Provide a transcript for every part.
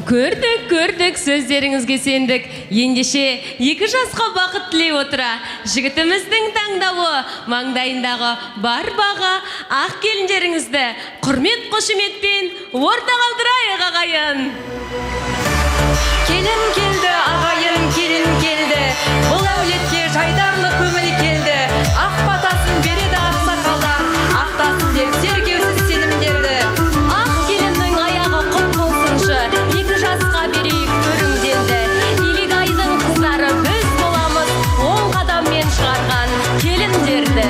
Көрдік, сөздеріңізге сендік. Ендеше 2 жасқа бақыт тілей отыра. Жігітіміздің таңдауы маңдайындағы бар баға ақ келіндеріңізді құрмет қошеметпен орта қалдырайық ағайын. Келін келді, ағайын келін келді. Бұл әулетке жайдарлы көңіл келді. Ақ батасын береді ақсақалдар, ақтасын деп сергеусіз сенімдерді. Ақ келіннің аяғы құт болсыншы, 2 жасқа берейік көріңденді. Илигайдың қыздары біз боламыз, 10 қадаммен шығарған келіндерді.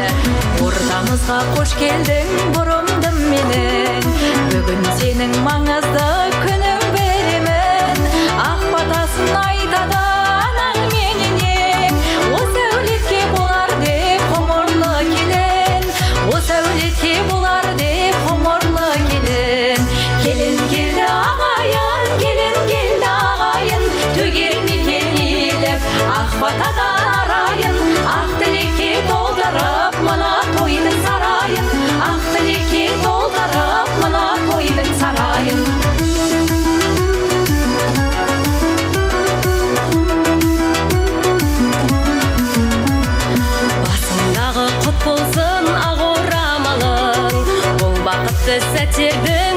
Ортамызға қош келдің, бұрымдым менің. Бүгін сенің маңызды күнің беремін. Ақ батасын айтады анаң менен, осы әулетке болар деп ғұмырлы келін. Осы әулетке болар деп ғұмырлы келін. Келін келді ағайын, келін келді ағайын, төгерме келіп ақ батадан арайын. Ақ тілекке толтырып мына тойдың сарайын. Ақ тілекке толтырып мына тойдың сарайын. Құт болсын ақ орамалың, бұл бақытты сәттердің